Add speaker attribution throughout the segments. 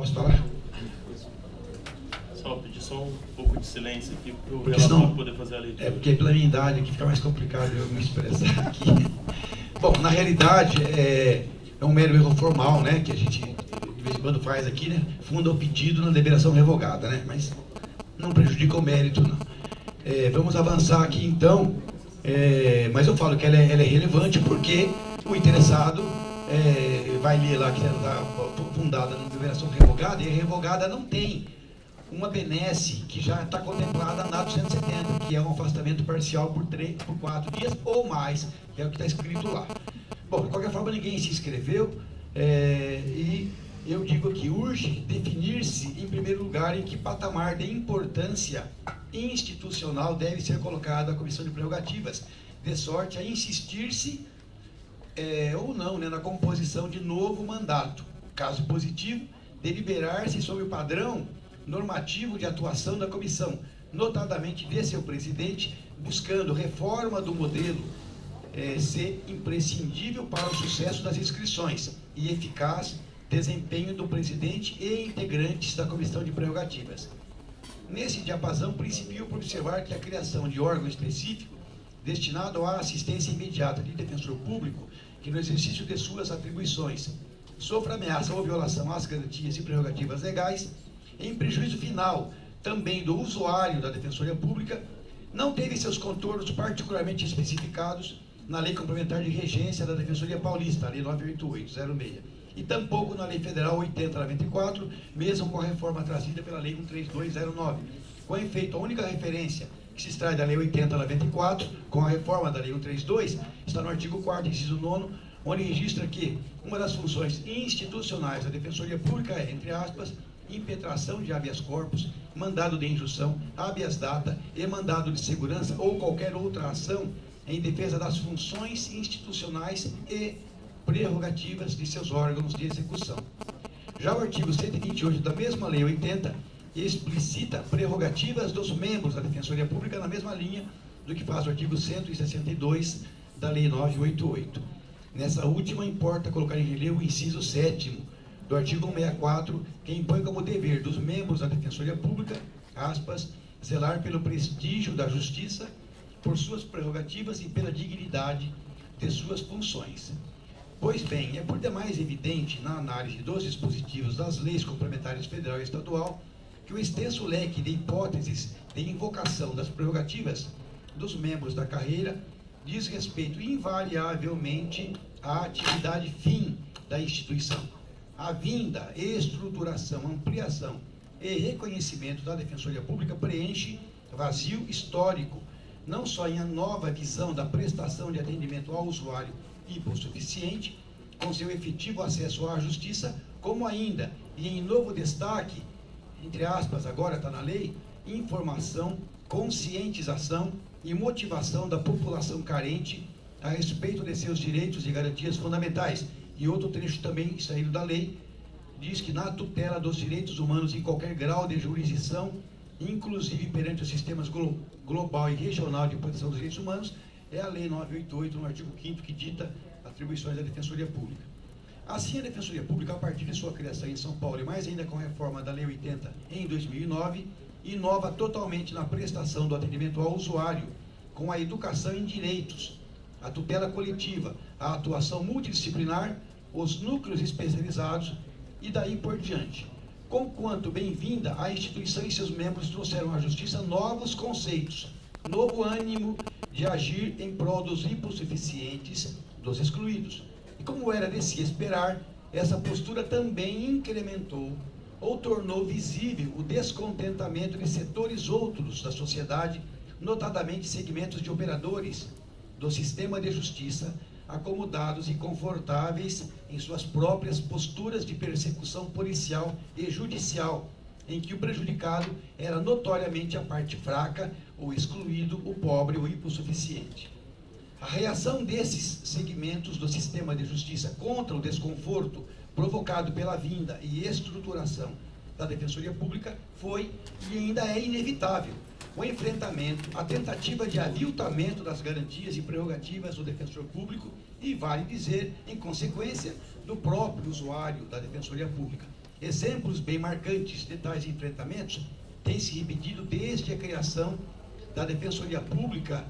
Speaker 1: Posso falar?
Speaker 2: Só pedir só um pouco de silêncio aqui para o
Speaker 1: Porque
Speaker 2: relator
Speaker 1: senão,
Speaker 2: poder fazer a leitura.
Speaker 1: É porque pela minha idade aqui fica mais complicado eu me expressar aqui. Bom, na realidade é um mero erro formal, né, que a gente de vez em quando faz aqui, né, funda o pedido na deliberação revogada, né, mas não prejudica o mérito, não. Vamos avançar aqui então, mas eu falo que ela é relevante porque o interessado vai ler lá que ela está fundada na deliberação revogada, e a revogada não tem uma benesse que já está contemplada na 270, que é um afastamento parcial por 4 dias ou mais, que é o que está escrito lá. Bom, de qualquer forma, ninguém se inscreveu, e eu digo aqui, urge definir-se, em primeiro lugar, em que patamar de importância institucional deve ser colocada a Comissão de Prerrogativas, de sorte a insistir-se ou não, né, na composição de novo mandato. Caso positivo, deliberar-se sobre o padrão normativo de atuação da comissão, notadamente de seu presidente, buscando reforma do modelo ser imprescindível para o sucesso das inscrições e eficaz desempenho do presidente e integrantes da Comissão de Prerrogativas. Nesse diapasão, principio por observar que a criação de órgão específico destinado à assistência imediata de defensor público, que no exercício de suas atribuições sofra ameaça ou violação às garantias e prerrogativas legais, em prejuízo final também do usuário da Defensoria Pública, não teve seus contornos particularmente especificados na Lei Complementar de Regência da Defensoria Paulista, a Lei 988/06, e tampouco na Lei Federal 80/94, mesmo com a reforma trazida pela Lei 132/09. Com efeito, a única referência que se extrai da Lei 80/94, com a reforma da Lei 132, está no artigo 4º, inciso 9º, onde registra que uma das funções institucionais da Defensoria Pública é, entre aspas, impetração de habeas corpus, mandado de injunção, habeas data e mandado de segurança ou qualquer outra ação em defesa das funções institucionais e prerrogativas de seus órgãos de execução. Já o artigo 128 da mesma Lei 80 explicita prerrogativas dos membros da Defensoria Pública na mesma linha do que faz o artigo 162 da Lei 988. Nessa última, importa colocar em relevo o inciso 7º do artigo 164, que impõe como dever dos membros da Defensoria Pública, aspas, zelar pelo prestígio da justiça, por suas prerrogativas e pela dignidade de suas funções. Pois bem, é por demais evidente, na análise dos dispositivos das leis complementares federal e estadual, que o extenso leque de hipóteses de invocação das prerrogativas dos membros da carreira diz respeito invariavelmente à atividade fim da instituição. A vinda, estruturação, ampliação e reconhecimento da Defensoria Pública preenche vazio histórico, não só em a nova visão da prestação de atendimento ao usuário hipossuficiente, com seu efetivo acesso à justiça, como ainda, e em novo destaque, entre aspas, agora está na lei, informação, conscientização e motivação da população carente a respeito de seus direitos e garantias fundamentais. E outro trecho também extraído da lei, diz que na tutela dos direitos humanos em qualquer grau de jurisdição, inclusive perante os sistemas global e regional de proteção dos direitos humanos, é a Lei 988, no artigo 5º, que dita atribuições da Defensoria Pública. Assim, a Defensoria Pública, a partir de sua criação em São Paulo, e mais ainda com a reforma da Lei 80 em 2009, inova totalmente na prestação do atendimento ao usuário, com a educação em direitos, a tutela coletiva, a atuação multidisciplinar, os núcleos especializados e daí por diante. Conquanto bem-vinda, a instituição e seus membros trouxeram à justiça novos conceitos, novo ânimo de agir em prol dos hipossuficientes, dos excluídos. E como era de se esperar, essa postura também incrementou ou tornou visível o descontentamento de setores outros da sociedade, notadamente segmentos de operadores do sistema de justiça, acomodados e confortáveis em suas próprias posturas de persecução policial e judicial, em que o prejudicado era notoriamente a parte fraca, o excluído, o pobre, o hipossuficiente. A reação desses segmentos do sistema de justiça contra o desconforto provocado pela vinda e estruturação da Defensoria Pública foi e ainda é inevitável. O enfrentamento, a tentativa de aviltamento das garantias e prerrogativas do defensor público e, vale dizer, em consequência, do próprio usuário da Defensoria Pública. Exemplos bem marcantes de tais enfrentamentos têm se repetido desde a criação da Defensoria Pública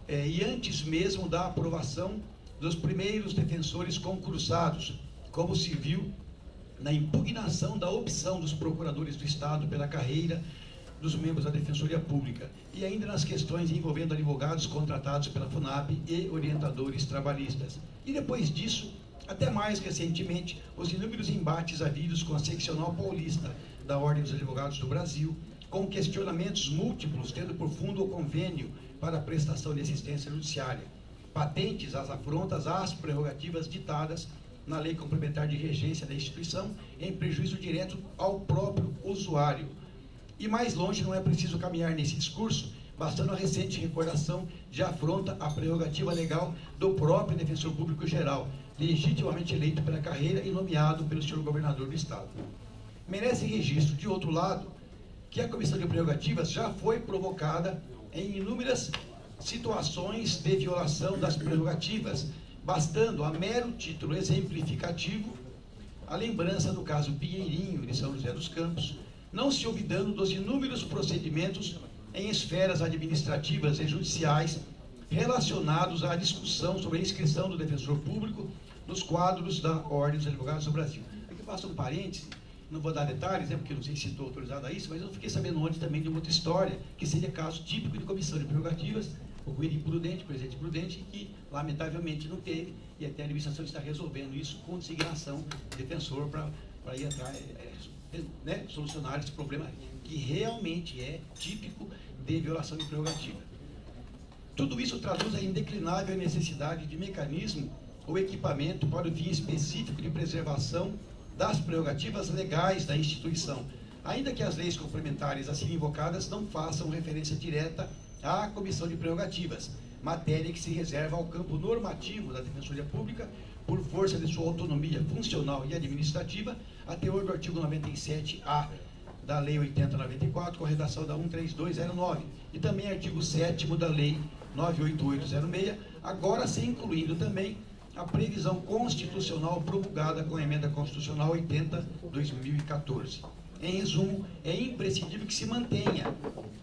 Speaker 1: e antes mesmo da aprovação dos primeiros defensores concursados, como se viu na impugnação da opção dos procuradores do Estado pela carreira dos membros da Defensoria Pública, e ainda nas questões envolvendo advogados contratados pela FUNAP e orientadores trabalhistas. E depois disso, até mais recentemente, os inúmeros embates havidos com a seccional paulista da Ordem dos Advogados do Brasil, com questionamentos múltiplos tendo por fundo o convênio para a prestação de assistência judiciária, patentes as afrontas às prerrogativas ditadas na Lei Complementar de Regência da instituição, em prejuízo direto ao próprio usuário. E mais longe não é preciso caminhar nesse discurso, bastando a recente recordação de afronta à prerrogativa legal do próprio Defensor Público Geral, legitimamente eleito pela carreira e nomeado pelo senhor governador do Estado. Merece registro, de outro lado, que a Comissão de Prerrogativas já foi provocada em inúmeras situações de violação das prerrogativas, bastando a mero título exemplificativo a lembrança do caso Pinheirinho de São José dos Campos, não se olvidando dos inúmeros procedimentos em esferas administrativas e judiciais relacionados à discussão sobre a inscrição do defensor público nos quadros da Ordem dos Advogados do Brasil. Aqui faço um parêntese, não vou dar detalhes, porque não sei se estou autorizado a isso, mas eu fiquei sabendo ontem também de uma outra história, que seria caso típico de comissão de prerrogativas, ocorrido imprudente, presidente imprudente, que lamentavelmente não teve, e até a administração está resolvendo isso com designação do defensor para ir atrás, solucionar esse problema, que realmente é típico de violação de prerrogativa. Tudo isso traduz a indeclinável necessidade de mecanismo ou equipamento para o fim específico de preservação das prerrogativas legais da instituição, ainda que as leis complementares assim invocadas não façam referência direta à Comissão de Prerrogativas, matéria que se reserva ao campo normativo da Defensoria Pública por força de sua autonomia funcional e administrativa, a teor do artigo 97-A da Lei 80/94, com a redação da 13209, e também artigo 7º da Lei 98806, agora se incluindo também a previsão constitucional promulgada com a Emenda Constitucional 80/2014. Em resumo, é imprescindível que se mantenha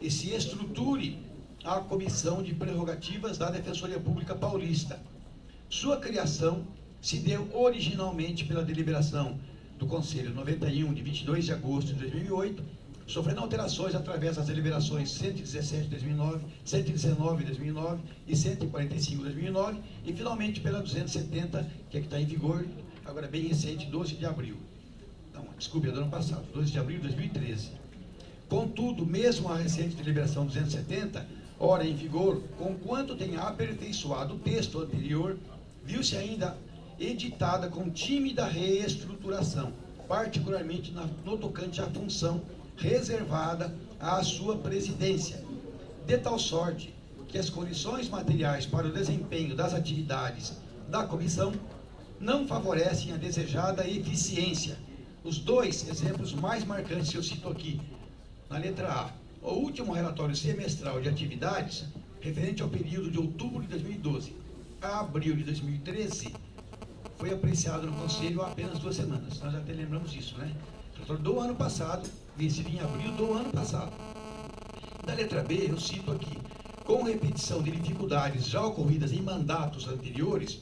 Speaker 1: e se estruture a Comissão de Prerrogativas da Defensoria Pública Paulista. Sua criação se deu originalmente pela deliberação do Conselho 91, de 22 de agosto de 2008, sofrendo alterações através das deliberações 117 de 2009, 119 de 2009 e 145 de 2009, e finalmente pela 270, que é que está em vigor, agora bem recente, 12 de abril. Não, desculpe, é do ano passado, 12 de abril de 2013. Contudo, mesmo a recente deliberação 270, ora em vigor, conquanto tenha aperfeiçoado o texto anterior, viu-se ainda editada com tímida reestruturação, particularmente no tocante à função reservada à sua presidência, de tal sorte que as condições materiais para o desempenho das atividades da comissão não favorecem a desejada eficiência. Os dois exemplos mais marcantes que eu cito aqui, na letra A, o último relatório semestral de atividades, referente ao período de outubro de 2012 a abril de 2013, foi apreciado no Conselho há apenas 2 semanas. Nós até lembramos disso, né? Relatório do ano passado, vencido em abril do ano passado. Da letra B, eu cito aqui, com repetição de dificuldades já ocorridas em mandatos anteriores,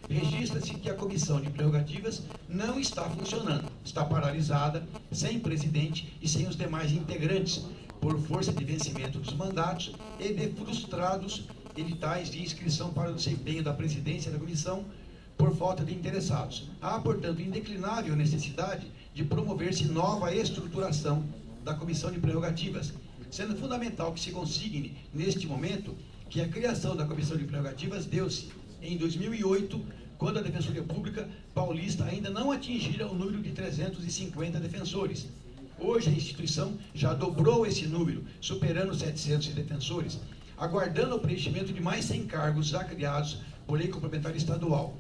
Speaker 1: registra-se que a Comissão de Prerrogativas não está funcionando, está paralisada, sem presidente e sem os demais integrantes, por força de vencimento dos mandatos e de frustrados editais de inscrição para o desempenho da presidência da comissão por falta de interessados. Há, portanto, indeclinável necessidade de promover-se nova estruturação da Comissão de Prerrogativas, sendo fundamental que se consigne, neste momento, que a criação da Comissão de Prerrogativas deu-se em 2008, quando a Defensoria Pública Paulista ainda não atingira o número de 350 defensores. Hoje a instituição já dobrou esse número, superando 700 defensores, aguardando o preenchimento de mais 100 cargos já criados por lei complementar estadual.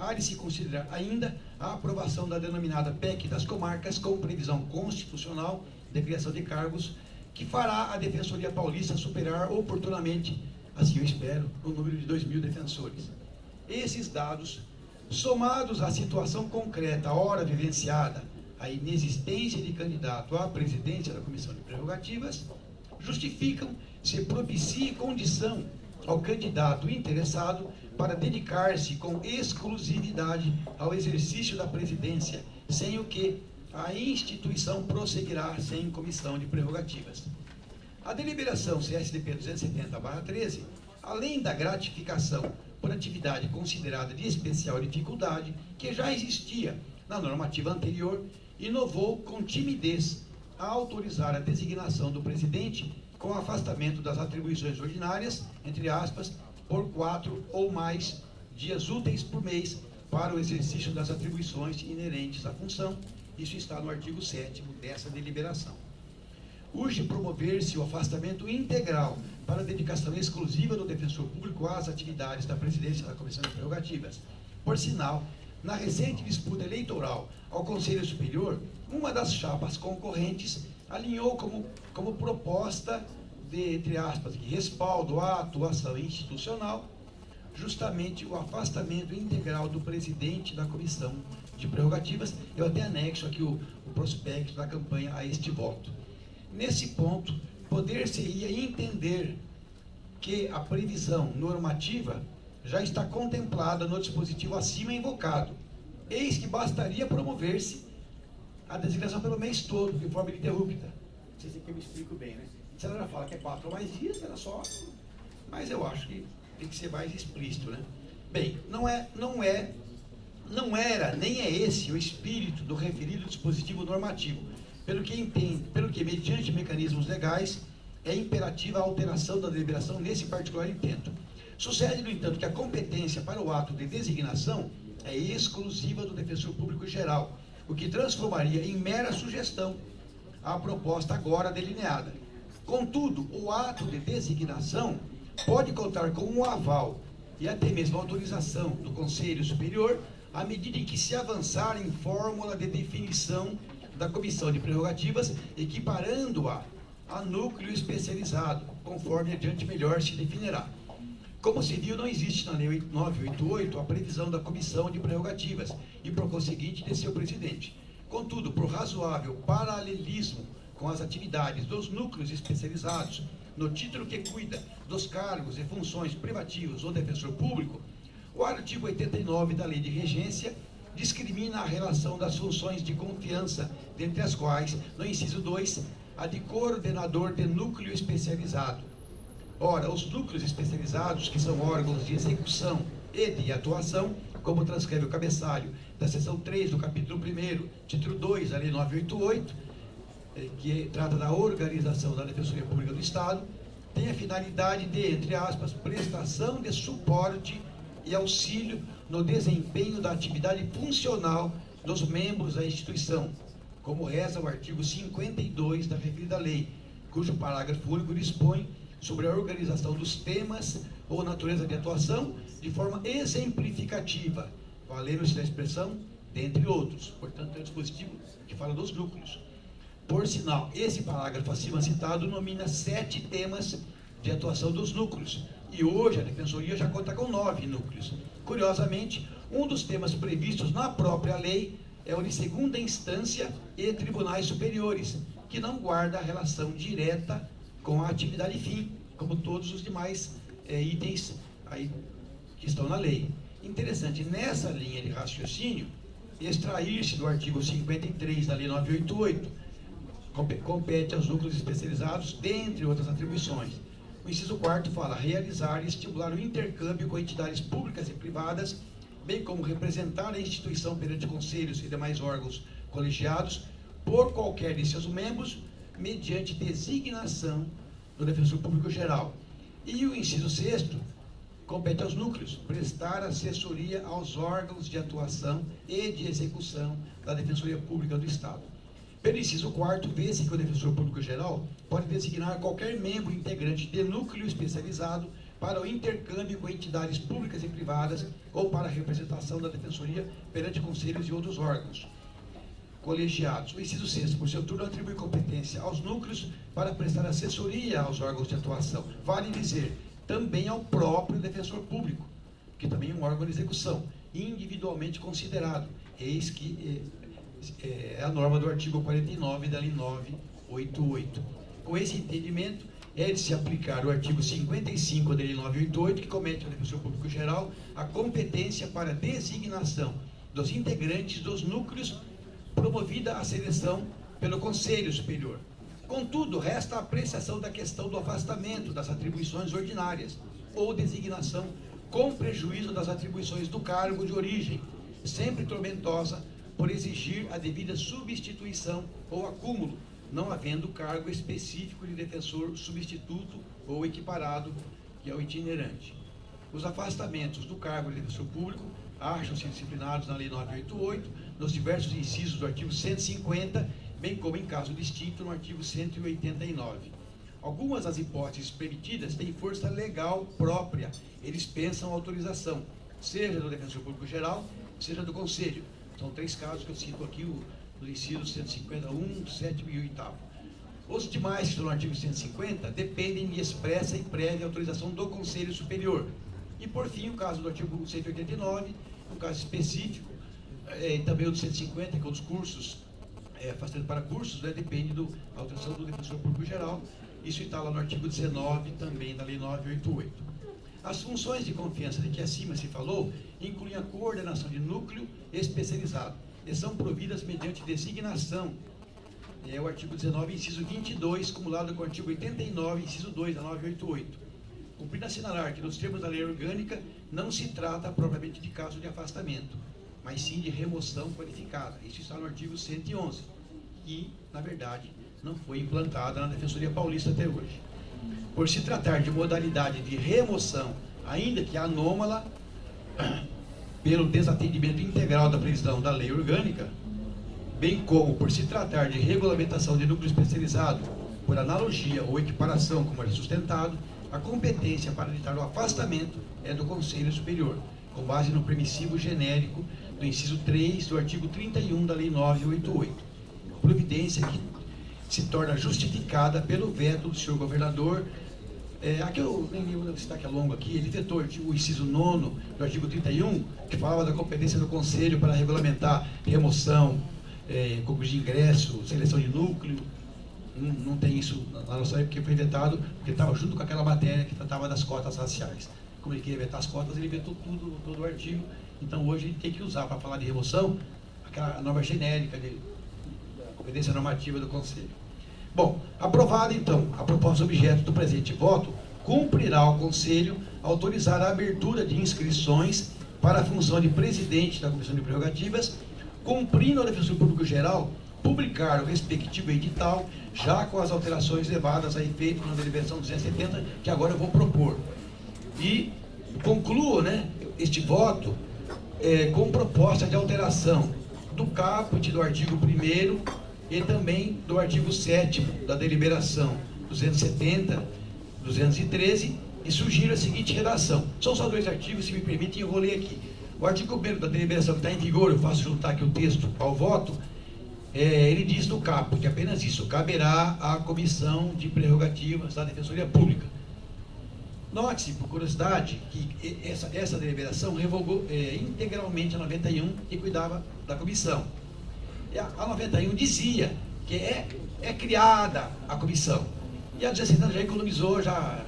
Speaker 1: Há de se considerar ainda a aprovação da denominada PEC das comarcas, com previsão constitucional de criação de cargos, que fará a Defensoria Paulista superar oportunamente, assim eu espero, o número de 2.000 defensores. Esses dados, somados à situação concreta, ora vivenciada, a inexistência de candidato à presidência da Comissão de Prerrogativas, justificam se propicie condição ao candidato interessado para dedicar-se com exclusividade ao exercício da presidência, sem o que a instituição prosseguirá sem comissão de prerrogativas. A deliberação CSDP 270/13, além da gratificação por atividade considerada de especial dificuldade, que já existia na normativa anterior, inovou com timidez a autorizar a designação do presidente com afastamento das atribuições ordinárias, entre aspas, por 4 ou mais dias úteis por mês para o exercício das atribuições inerentes à função. Isso está no artigo 7º dessa deliberação. Urge promover-se o afastamento integral para a dedicação exclusiva do defensor público às atividades da presidência da Comissão de Prerrogativas. Por sinal, na recente disputa eleitoral ao Conselho Superior, uma das chapas concorrentes alinhou como proposta de, entre aspas, de respaldo à atuação institucional, justamente o afastamento integral do presidente da Comissão de Prerrogativas. Eu até anexo aqui o prospecto da campanha a este voto. Nesse ponto, poder-se-ia entender que a previsão normativa já está contemplada no dispositivo acima invocado. Eis que bastaria promover-se a designação pelo mês todo, de forma ininterrupta. Não sei se aqui eu me explico bem, né? Se ela já fala que é 4 ou mais dias, era só... Mas eu acho que tem que ser mais explícito, né? Bem, não era, nem é esse o espírito do referido dispositivo normativo, pelo que mediante mecanismos legais, é imperativa a alteração da deliberação nesse particular intento. Sucede, no entanto, que a competência para o ato de designação é exclusiva do defensor público geral, o que transformaria em mera sugestão a proposta agora delineada. Contudo, o ato de designação pode contar com um aval e até mesmo autorização do Conselho Superior à medida em que se avançar em fórmula de definição da Comissão de Prerrogativas, equiparando-a a núcleo especializado, conforme adiante melhor se definirá. Como se viu, não existe na Lei 988 a previsão da Comissão de Prerrogativas e, por conseguinte, de seu presidente. Contudo, por razoável paralelismo com as atividades dos núcleos especializados, no título que cuida dos cargos e funções privativos ou defensor público, o artigo 89 da Lei de Regência discrimina a relação das funções de confiança, dentre as quais, no inciso 2, a de coordenador de núcleo especializado. Ora, os núcleos especializados, que são órgãos de execução e de atuação, como transcreve o cabeçalho da seção 3 do capítulo 1º, título 2 da Lei 988, que trata da organização da Defensoria Pública do Estado, tem a finalidade de, entre aspas, prestação de suporte e auxílio no desempenho da atividade funcional dos membros da instituição, como reza o artigo 52 da referida lei, cujo parágrafo único dispõe sobre a organização dos temas ou natureza de atuação de forma exemplificativa, valendo-se da expressão dentre outros. Portanto, é um dispositivo que fala dos núcleos. Por sinal, esse parágrafo acima citado nomina 7 temas de atuação dos núcleos, e hoje a Defensoria já conta com 9 núcleos. Curiosamente, um dos temas previstos na própria lei é o de segunda instância e tribunais superiores, que não guarda relação direta com a atividade fim, como todos os demais itens aí que estão na lei. Interessante, nessa linha de raciocínio, extrair-se do artigo 53 da Lei 988, compete aos núcleos especializados, dentre outras atribuições. O inciso 4º fala: realizar e estimular o intercâmbio com entidades públicas e privadas, bem como representar a instituição perante conselhos e demais órgãos colegiados, por qualquer de seus membros, mediante designação do defensor público geral. E o inciso 6º compete aos núcleos prestar assessoria aos órgãos de atuação e de execução da Defensoria Pública do Estado. Pelo inciso 4º, vê-se que o defensor público geral pode designar qualquer membro integrante de núcleo especializado para o intercâmbio com entidades públicas e privadas ou para a representação da Defensoria perante conselhos e outros órgãos colegiados. O inciso 6º, por seu turno, atribui competência aos núcleos para prestar assessoria aos órgãos de atuação. Vale dizer, também ao próprio defensor público, que também é um órgão de execução, individualmente considerado. Eis que É a norma do artigo 49 da Lei 988. Com esse entendimento, é de se aplicar o artigo 55 da Lei 988, que comete ao Defensor Público Geral a competência para designação dos integrantes dos núcleos promovida a seleção pelo Conselho Superior. Contudo, resta a apreciação da questão do afastamento das atribuições ordinárias ou designação com prejuízo das atribuições do cargo de origem, sempre tormentosa por exigir a devida substituição ou acúmulo, não havendo cargo específico de defensor substituto ou equiparado, que é o itinerante. Os afastamentos do cargo de defensor público acham-se disciplinados na Lei 988, nos diversos incisos do artigo 150, bem como em caso distinto no artigo 189. Algumas das hipóteses permitidas têm força legal própria e dispensam autorização, seja do Defensor Público Geral, seja do Conselho. São 3 casos que eu cito aqui, os incisos 151, 7 e 8. Os demais, que estão no artigo 150, dependem de expressa e prévia autorização do Conselho Superior. E, por fim, o caso do artigo 189, um caso específico, e também o do 150, que é os cursos, afastamento para cursos, depende da autorização do Defensor Público Geral. Isso está lá no artigo 19, também da Lei 988. As funções de confiança de que acima se falou incluem a coordenação de núcleo especializado e são providas mediante designação. É o artigo 19, inciso 22, cumulado com o artigo 89, inciso 2 da 988. Cumprindo assinalar que nos termos da lei orgânica não se trata propriamente de caso de afastamento, mas sim de remoção qualificada. Isso está no artigo 111, que, na verdade, não foi implantada na Defensoria Paulista até hoje. Por se tratar de modalidade de remoção, ainda que anômala, pelo desatendimento integral da previsão da lei orgânica, bem como por se tratar de regulamentação de núcleo especializado, por analogia ou equiparação, como é sustentado, a competência para editar o afastamento é do Conselho Superior, com base no permissivo genérico do inciso 3 do artigo 31 da Lei 988. Providência que se torna justificada pelo veto do senhor governador. Aqui eu nem lembro o destaque longo aqui, ele vetou o inciso 9 do artigo 31, que falava da competência do Conselho para regulamentar remoção, concurso de ingresso, seleção de núcleo. Não tem isso na nossa época, porque foi vetado, porque estava junto com aquela matéria que tratava das cotas raciais. Como ele queria vetar as cotas, ele vetou todo o artigo. Então hoje ele tem que usar, para falar de remoção, aquela norma genérica de competência normativa do Conselho. Bom, aprovado então a proposta objeto do presente voto, cumprirá ao Conselho autorizar a abertura de inscrições para a função de presidente da Comissão de Prerrogativas, cumprindo ao Defensor Público Geral publicar o respectivo edital, já com as alterações levadas a efeito na deliberação 270, que agora eu vou propor. E concluo, este voto com proposta de alteração do caput do artigo 1º e também do artigo 7º da deliberação 270, 213, e sugiro a seguinte redação. São só 2 artigos, se me permitem, eu vou ler aqui. O artigo 1º da deliberação que está em vigor, eu faço juntar aqui o texto ao voto, ele diz no caput, apenas isso: caberá à Comissão de Prerrogativas da Defensoria Pública. Note-se, por curiosidade, que essa deliberação revogou integralmente a 91, que cuidava da comissão. E a 91 dizia que é criada a comissão. E a 270 já economizou, já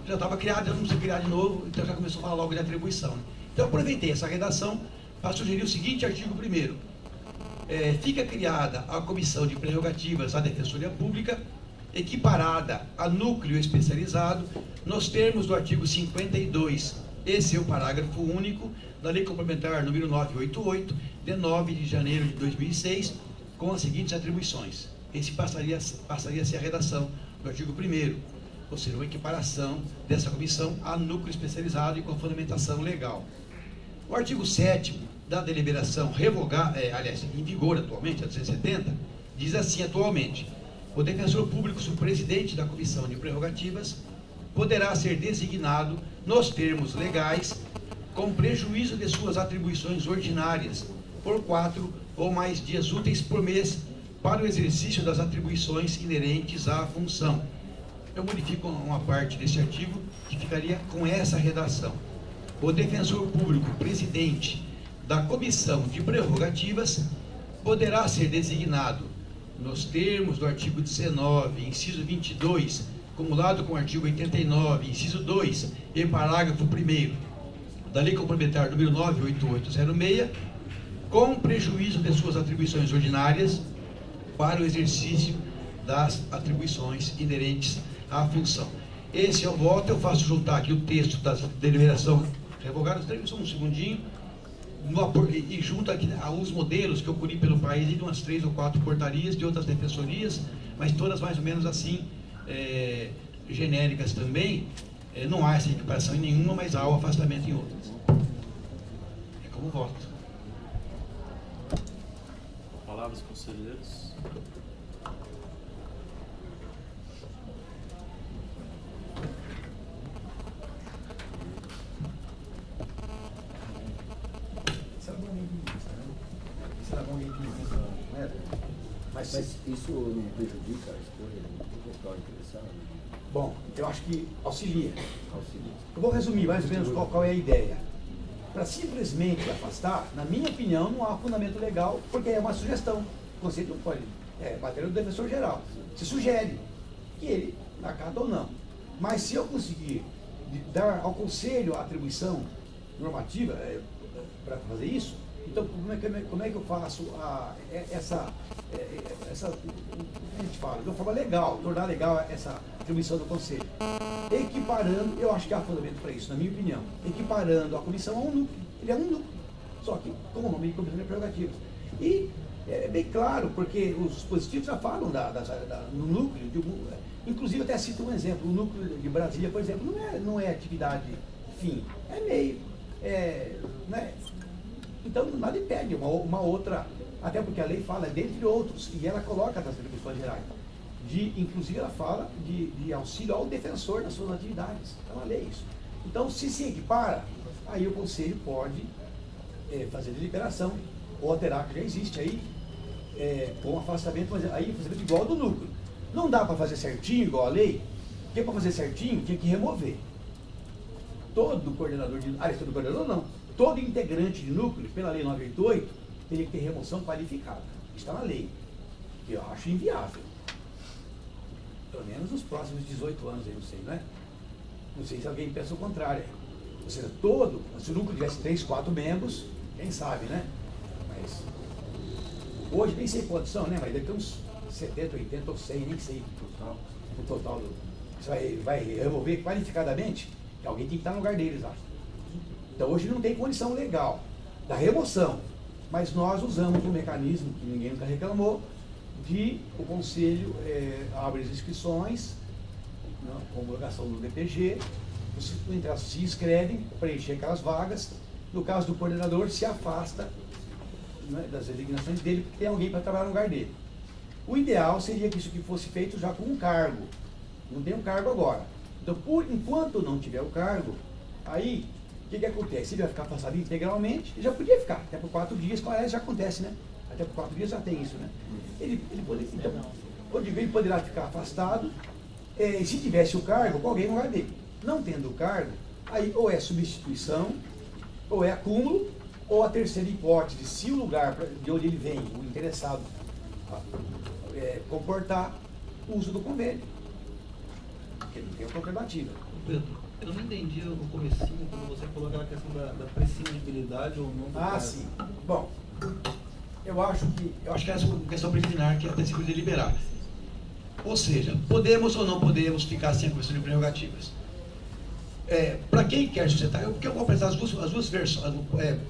Speaker 1: estava criada, já não precisa criar de novo, então já começou a falar logo de atribuição. Então eu aproveitei essa redação para sugerir o seguinte artigo 1º. Fica criada a Comissão de Prerrogativas da Defensoria Pública, equiparada a núcleo especializado, nos termos do artigo 52, esse é o parágrafo único da Lei Complementar número 988, de 9 de janeiro de 2006, com as seguintes atribuições. Esse passaria a ser a redação do artigo 1º, ou seja, uma equiparação dessa comissão a núcleo especializado e com fundamentação legal. O artigo 7º da deliberação em vigor atualmente, a 270, diz assim atualmente: o defensor público subpresidente da Comissão de Prerrogativas poderá ser designado nos termos legais, com prejuízo de suas atribuições ordinárias, por 4 ou mais dias úteis por mês, para o exercício das atribuições inerentes à função. Eu modifico uma parte desse artigo, que ficaria com essa redação: o defensor público presidente da Comissão de Prerrogativas poderá ser designado nos termos do artigo 19, inciso 22, acumulado com o artigo 89, inciso 2 e parágrafo 1º da Lei Complementar número 98806, com prejuízo de suas atribuições ordinárias para o exercício das atribuições inerentes à função. Esse é o voto. Eu faço juntar aqui o texto da deliberação revogada, só um segundinho, e junto aqui os modelos que eu colhi pelo país, de umas 3 ou 4 portarias de outras defensorias, mas todas mais ou menos assim, genéricas também. Não há essa equiparação em nenhuma, mas há o afastamento em outras. É como voto.
Speaker 2: Palavras, conselheiros.
Speaker 3: Mas isso não prejudica a escolha do local interessado?
Speaker 4: Bom, eu acho que auxilia. Eu vou resumir mais ou menos qual é a ideia. Para simplesmente afastar, na minha opinião, não há fundamento legal, porque é uma sugestão. O conceito não pode. É matéria do defensor geral. Se sugere que ele acata ou não. Mas se eu conseguir dar ao conselho a atribuição normativa para fazer isso, então como é que eu faço essa a gente fala, de uma forma legal, tornar legal essa atribuição do conselho? Equiparando, eu acho que há fundamento para isso, na minha opinião, equiparando a comissão a um núcleo. Ele é um núcleo, só que com o nome de comissão de prerrogativas. E é bem claro, porque os dispositivos já falam no núcleo, inclusive até cito um exemplo, o núcleo de Brasília, por exemplo, não é atividade fim, é meio, né? Então nada impede uma outra, até porque a lei fala, dentre outros, e ela coloca nas atribuições gerais, inclusive ela fala de auxílio ao defensor nas suas atividades, então a lei é isso. Então se equipara, aí o conselho pode fazer deliberação, ou alterar, que já existe aí, com afastamento, mas aí afastamento igual ao do núcleo. Não dá para fazer certinho, igual a lei, porque para fazer certinho tinha que remover. Todo coordenador todo coordenador não, todo integrante de núcleo, pela lei 988, teria que ter remoção qualificada. Está na lei, que eu acho inviável. Pelo menos nos próximos 18 anos, eu não sei, né? Não sei se alguém pensa o contrário. Ou seja, se o núcleo tivesse 3, 4 membros, quem sabe, né? Mas hoje nem sei quantos são, né? Mas deve ter uns 70, 80 ou 100, nem sei o total. Você vai remover qualificadamente, alguém tem que estar no lugar deles, acho. Então hoje não tem condição legal da remoção, mas nós usamos um mecanismo que ninguém nunca reclamou, de o conselho abre as inscrições, com homologação do DPG, se inscrevem, preencher aquelas vagas. No caso do coordenador, se afasta, né, das designações dele, porque tem alguém para trabalhar no lugar dele. O ideal seria que isso fosse feito já com um cargo. Não tem um cargo agora. Então, enquanto não tiver o cargo, aí, o que acontece? Ele vai ficar afastado integralmente, ele já podia ficar, até por 4 dias, já acontece, né? Até por 4 dias já tem isso, né? Ele poderá ficar afastado, e se tivesse o cargo, com alguém no lugar dele. Não tendo o cargo, aí ou é substituição, ou é acúmulo, ou a terceira hipótese, se o lugar de onde ele vem, o interessado, comportar o uso do convênio. Porque não tem outra alternativa.
Speaker 5: Pedro, eu não entendi no comecinho, quando você falou aquela questão da prescindibilidade ou não.
Speaker 4: Sim. Bom, eu acho que
Speaker 1: essa é uma questão preliminar que até se pode deliberar. Ou seja, podemos ou não podemos ficar sem a questão de prerrogativas. Para quem quer sustentar, porque eu vou apresentar as duas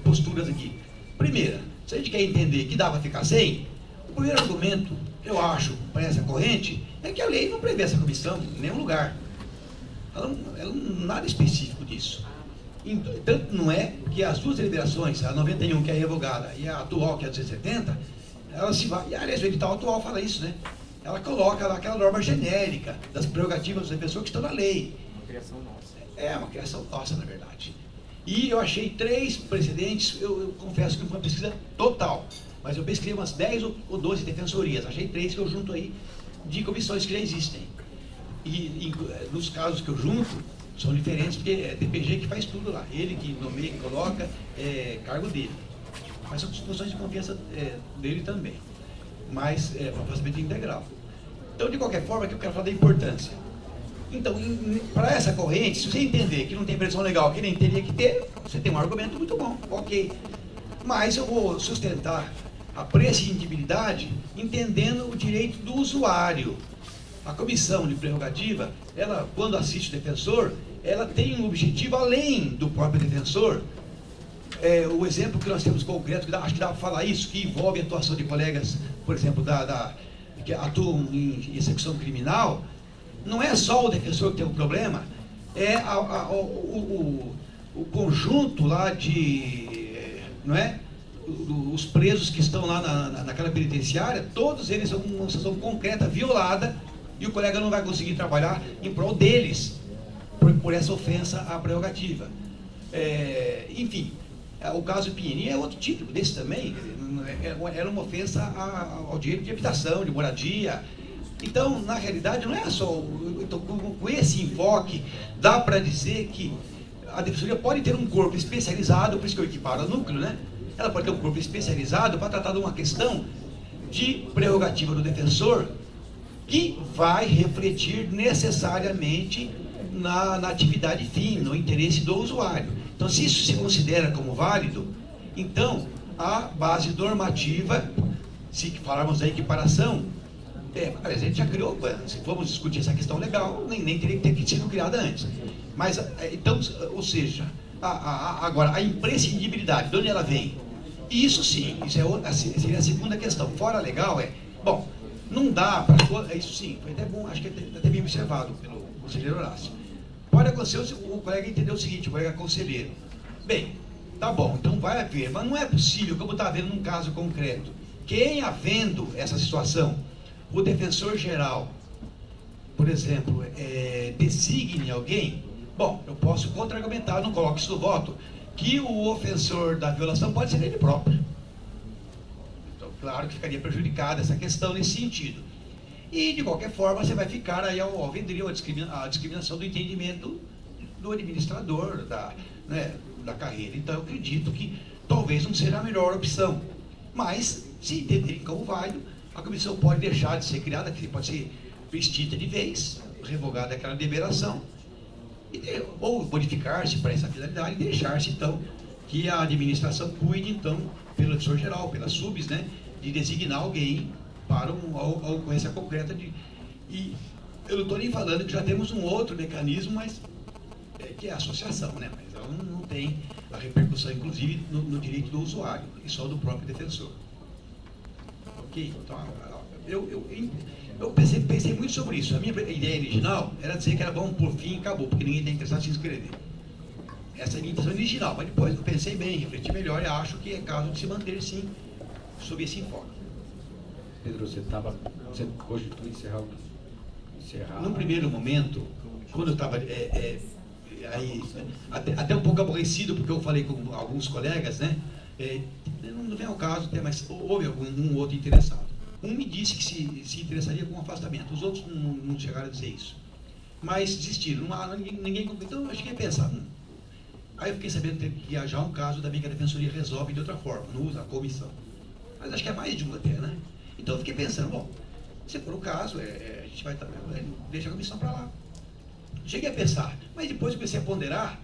Speaker 1: posturas aqui. Primeira, se a gente quer entender que dá para ficar sem, o primeiro argumento, eu acho, para essa corrente, é que a lei não prevê essa comissão em nenhum lugar. Ela nada específico disso. Tanto não é que as duas deliberações, a 91, que é revogada, e a atual, que é a 270, ela se vai. E, aliás, o edital atual fala isso, né? Ela coloca aquela norma genérica das prerrogativas dos defensores que estão na lei.
Speaker 2: Uma criação nossa.
Speaker 1: É uma criação nossa, na verdade. E eu achei 3 precedentes, eu confesso que não foi uma pesquisa total, mas eu pesquisei umas 10 ou 12 defensorias, achei 3 que eu junto aí de comissões que já existem. E nos casos que eu junto, são diferentes, porque é DPG que faz tudo lá, ele que nomeia, que coloca, é cargo dele. mas são funções de confiança dele também, mas para afastamento integral. Então, de qualquer forma, aqui eu quero falar da importância. Então, para essa corrente, se você entender que não tem pressão legal, que nem teria que ter, você tem um argumento muito bom, ok. Mas eu vou sustentar a prescindibilidade entendendo o direito do usuário. A comissão de prerrogativa, ela, quando assiste o defensor, ela tem um objetivo além do próprio defensor. O exemplo que nós temos concreto, que acho que dá para falar isso, que envolve a atuação de colegas, por exemplo, que atuam em execução criminal, não é só o defensor que tem um problema, é o conjunto lá não é? Os presos que estão lá naquela penitenciária, todos eles são uma situação concreta, violada, e o colega não vai conseguir trabalhar em prol deles, por essa ofensa à prerrogativa. Enfim, o caso Pinheirinho é outro tipo desse também, era uma ofensa ao direito de habitação, de moradia. Então, na realidade, não é só... Então, com esse enfoque, dá para dizer que a defensoria pode ter um corpo especializado, por isso que eu equiparo ao núcleo, né? Ela pode ter um corpo especializado para tratar de uma questão de prerrogativa do defensor que vai refletir necessariamente na atividade fim, no interesse do usuário. Então, se isso se considera como válido, então a base normativa, se falarmos da equiparação, a gente já criou, se formos discutir essa questão legal, nem teria que ter sido criada antes. Mas, então, ou seja, agora, a imprescindibilidade, de onde ela vem? Isso sim, isso seria a segunda questão. Fora legal bom, não dá para... Isso sim, foi até bom, acho que até bem observado pelo conselheiro Horácio. Pode acontecer o colega entender o seguinte, o colega conselheiro. Bem, tá bom, então vai haver, mas não é possível, como está havendo num caso concreto, quem havendo essa situação, o defensor geral, por exemplo, designe alguém, bom, eu posso contra-argumentar, não coloco isso no voto, que o ofensor da violação pode ser ele próprio. Então, claro que ficaria prejudicada essa questão nesse sentido. E, de qualquer forma, você vai ficar aí ao vendrio a discriminação do entendimento do administrador da carreira. Então, eu acredito que talvez não seja a melhor opção. Mas, se entenderem como válido, a comissão pode deixar de ser criada, que pode ser extinta de vez, revogada aquela deliberação, ou modificar-se para essa finalidade e deixar-se, então, que a administração cuide, então, pelo defensor geral, pelas subs, né, de designar alguém para uma ocorrência concreta. E eu não estou nem falando que já temos um outro mecanismo, mas que é a associação, né, mas ela não tem a repercussão, inclusive, no direito do usuário, e só do próprio defensor. Ok? Então, eu pensei muito sobre isso. A minha ideia original era dizer que era bom por fim e acabou, porque ninguém está interessado em se inscrever. Essa é a minha intenção original, mas depois eu pensei bem, refleti melhor e acho que é caso de se manter, sim, sob esse enfoque.
Speaker 3: Pedro, você cogitou encerrar?
Speaker 1: Num primeiro momento, quando eu estava até um pouco aborrecido, porque eu falei com alguns colegas, né? Não vem ao caso, mas houve um outro interessado. Um me disse que se interessaria com o afastamento, os outros não chegaram a dizer isso. Mas desistiram, ninguém então eu cheguei a pensar. Aí eu fiquei sabendo que já há um caso também que a defensoria resolve de outra forma, não usa a comissão. Mas acho que é mais de um até, né? Então eu fiquei pensando, bom, se for o caso, a gente vai deixa a comissão para lá. Cheguei a pensar, mas depois comecei a ponderar,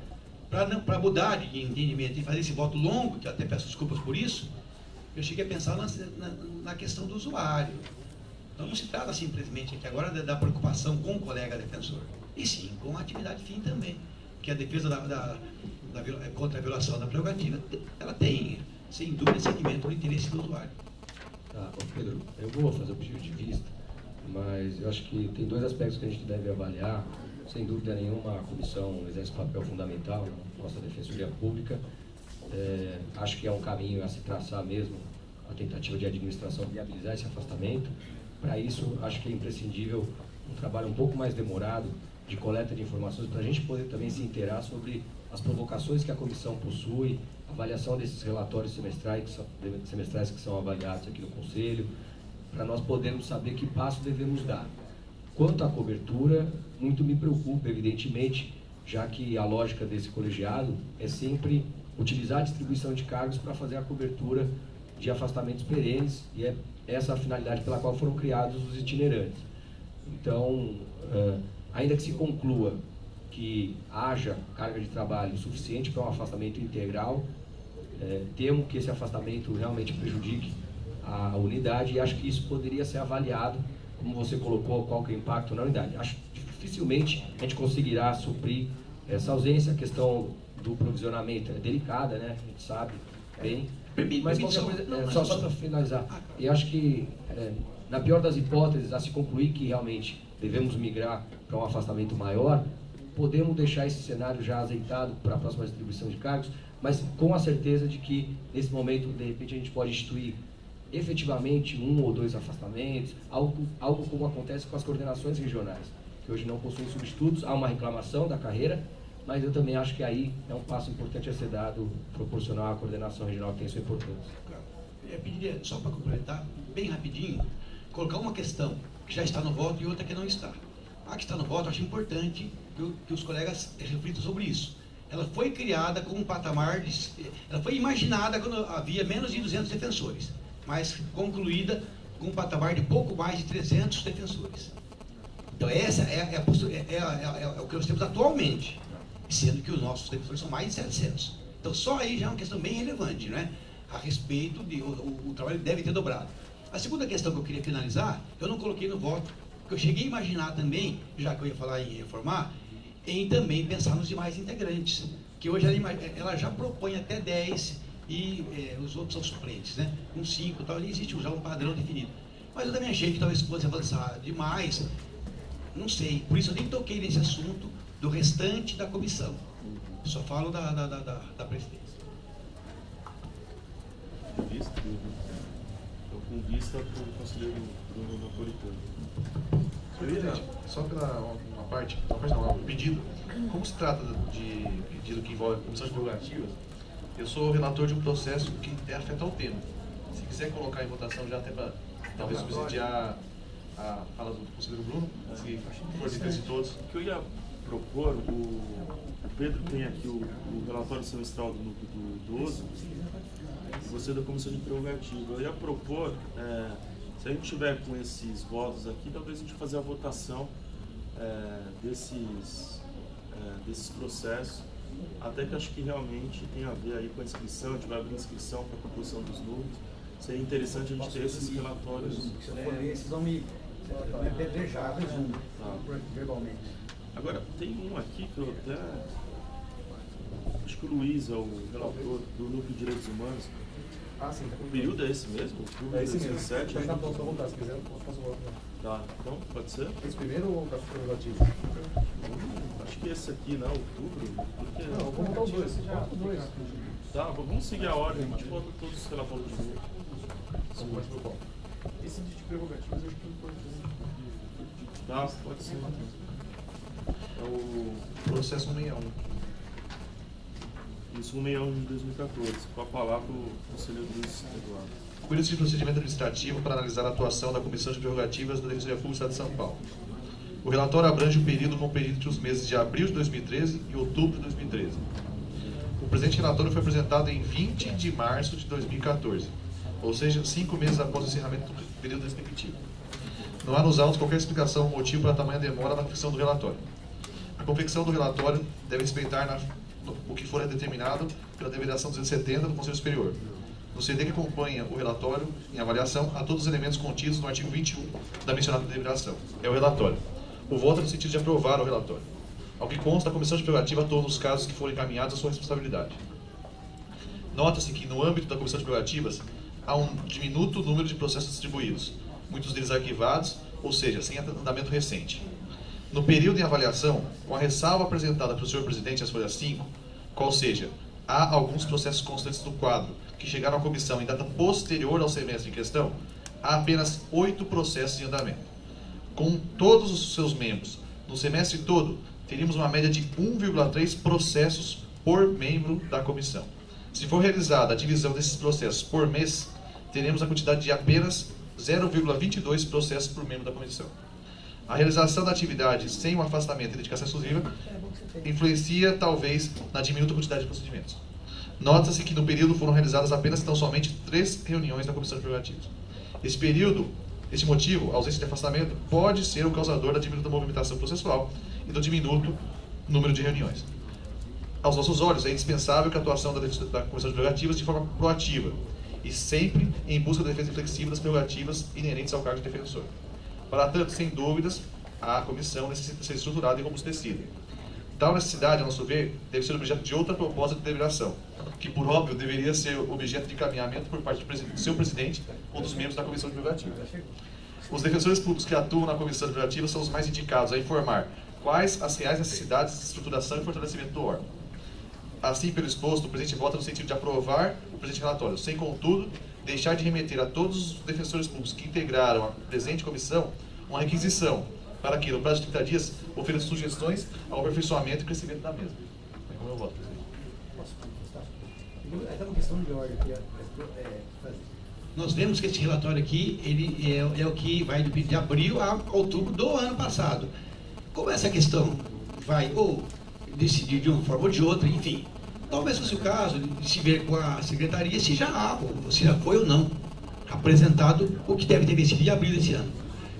Speaker 1: para mudar de entendimento e fazer esse voto longo, que até peço desculpas por isso, eu cheguei a pensar na questão do usuário. Então não se trata simplesmente aqui agora da preocupação com o colega defensor, e sim com a atividade fim também, porque a defesa contra a violação da prerrogativa, ela tem, sem dúvida, segmento do interesse do usuário.
Speaker 3: Tá, Pedro, eu vou fazer o pedido de vista, mas eu acho que tem dois aspectos que a gente deve avaliar. Sem dúvida nenhuma, a comissão exerce papel fundamental na nossa defensoria pública. Acho que é um caminho a se traçar mesmo, a tentativa de administração viabilizar esse afastamento. Para isso, acho que é imprescindível um trabalho um pouco mais demorado de coleta de informações, para a gente poder também se inteirar sobre as provocações que a comissão possui, avaliação desses relatórios semestrais que são avaliados aqui no Conselho, para nós podermos saber que passo devemos dar. Quanto à cobertura, muito me preocupa, evidentemente, já que a lógica desse colegiado é sempre utilizar a distribuição de cargos para fazer a cobertura de afastamentos perenes, e é essa a finalidade pela qual foram criados os itinerantes. Então, ainda que se conclua que haja carga de trabalho suficiente para um afastamento integral, temo que esse afastamento realmente prejudique a unidade, e acho que isso poderia ser avaliado, como você colocou, qual que é o impacto na unidade. Acho que dificilmente a gente conseguirá suprir essa ausência. A questão do provisionamento é delicada, né? A gente sabe bem. Mas só para finalizar, eu acho que, na pior das hipóteses, a se concluir que realmente devemos migrar para um afastamento maior, podemos deixar esse cenário já azeitado para a próxima distribuição de cargos, mas com a certeza de que, nesse momento, de repente, a gente pode instituir efetivamente 1 ou 2 afastamentos, algo como acontece com as coordenações regionais, que hoje não possuem substitutos. Há uma reclamação da carreira, mas eu também acho que aí é um passo importante a ser dado, proporcional à coordenação regional, que tem sua importância.
Speaker 1: Eu pediria, só para completar, bem rapidinho, colocar uma questão que já está no voto e outra que não está. A que está no voto, eu acho importante que os colegas reflitam sobre isso. Ela foi criada com um patamar, ela foi imaginada quando havia menos de 200 defensores, mas concluída com um patamar de pouco mais de 300 defensores. Então essa é o que nós temos atualmente, sendo que os nossos defensores são mais de 700. Então só aí já é uma questão bem relevante, né? A respeito de o trabalho deve ter dobrado. A segunda questão que eu queria finalizar, eu não coloquei no voto, porque eu cheguei a imaginar também, já que eu ia falar em reformar, em também pensar nos demais integrantes, que hoje ela já propõe até 10 e os outros são suplentes, né? Com 5 e tal, ali existe já um padrão definido. Mas eu também achei que talvez fosse avançar demais, não sei, por isso eu nem toquei nesse assunto do restante da comissão. Só falo da presidência.
Speaker 2: Estou com vista para o conselheiro Bruno Napolitano.
Speaker 6: Presidente, só pela uma parte não, um pedido. Como se trata de pedido que envolve comissões prerrogativas, eu sou relator de um processo que afeta o tema. Se quiser colocar em votação já até para talvez subsidiar a fala do conselheiro Bruno, se for de interesse de todos.
Speaker 2: O que eu ia propor, o Pedro tem aqui o relatório semestral do núcleo do idoso, e você da comissão de prerrogativa. Eu ia propor, se a gente tiver com esses votos aqui, talvez a gente fazer a votação desses processos, até que acho que realmente tem a ver aí com a inscrição. A gente vai abrir inscrição para a composição dos núcleos. Seria interessante a gente ter esses relatórios.
Speaker 4: Se eu for ler, vocês vão me apedrejar, resumo, verbalmente.
Speaker 2: Agora, tem um aqui que eu até... Acho que o Luiz é o relator do Núcleo de Direitos Humanos.
Speaker 7: Ah, sim.
Speaker 2: O período é esse mesmo?
Speaker 7: É esse mesmo.
Speaker 2: 2017?
Speaker 7: Tá pronto para votar, se quiser, eu posso votar.
Speaker 2: Tá, então pode ser?
Speaker 7: Esse primeiro ou da prerrogativa?
Speaker 2: Acho que esse aqui, não, outubro. Porque...
Speaker 7: Não, vamos botar os dois. Bota os dois.
Speaker 2: Tá, vamos seguir a ordem, a gente bota todos os relatórios de novo.
Speaker 7: Vamos pro qual? Esse de prerrogativas eu acho que é importante.
Speaker 2: Tá, pode ser. É o
Speaker 6: Processo 161.
Speaker 2: Isso, 161 de 2014. Com a palavra o conselheiro Luiz Eduardo.
Speaker 6: Cuida-se de procedimento administrativo para analisar a atuação da Comissão de Prerrogativas da Defensoria Pública do Estado de São Paulo. O relatório abrange o período compreendido entre os meses de abril de 2013 e outubro de 2013. O presente relatório foi apresentado em 20 de março de 2014, ou seja, 5 meses após o encerramento do período respectivo. Não há nos autos qualquer explicação ou motivo para a tamanha demora na confecção do relatório. A confecção do relatório deve respeitar o que for determinado pela deliberação 270 do Conselho Superior. No CD que acompanha o relatório em avaliação, há todos os elementos contidos no artigo 21 da mencionada deliberação. É o relatório. O voto é no sentido de aprovar o relatório. Ao que consta, a Comissão de Prerrogativa atua nos casos que forem encaminhados à sua responsabilidade. Nota-se que, no âmbito da Comissão de Prerrogativas, há um diminuto número de processos distribuídos, muitos deles arquivados, ou seja, sem andamento recente. No período em avaliação, com a ressalva apresentada pelo senhor presidente às folhas 5, qual seja, há alguns processos constantes do quadro que chegaram à comissão em data posterior ao semestre em questão, há apenas 8 processos em andamento. Com todos os seus membros, no semestre todo, teríamos uma média de 1,3 processos por membro da comissão. Se for realizada a divisão desses processos por mês, teremos a quantidade de apenas 0,22 processos por membro da comissão. A realização da atividade sem um afastamento e dedicação exclusiva influencia, talvez, na diminuta quantidade de procedimentos. Nota-se que no período foram realizadas apenas tão somente 3 reuniões da Comissão de Prerrogativas. Esse motivo, a ausência de afastamento, pode ser o causador da diminuta movimentação processual e do diminuto número de reuniões. Aos nossos olhos, é indispensável que a atuação da Comissão de Prerrogativas de forma proativa e sempre em busca da defesa flexível das prerrogativas inerentes ao cargo de defensor. Para tanto, sem dúvidas, a comissão necessita ser estruturada e robustecida. Tal necessidade, a nosso ver, deve ser objeto de outra proposta de deliberação, que, por óbvio, deveria ser objeto de encaminhamento por parte do seu presidente ou dos membros da Comissão de Prerrogativas. Os defensores públicos que atuam na Comissão de Prerrogativas são os mais indicados a informar quais as reais necessidades de estruturação e fortalecimento do órgão. Assim, pelo exposto, o presidente vota no sentido de aprovar o presente relatório, sem, contudo, deixar de remeter a todos os defensores públicos que integraram a presente comissão uma requisição para que, no prazo de 30 dias, ofereça sugestões ao aperfeiçoamento e crescimento da mesma. É como eu voto, presidente.
Speaker 4: Até uma questão de ordem que fazer.
Speaker 1: Nós vemos que esse relatório aqui, ele é o que vai de abril a outubro do ano passado. Como essa questão vai ou decidir de uma forma ou de outra, enfim, talvez fosse o caso de se ver com a secretaria se já foi ou não apresentado o que deve ter vencido em abril desse ano.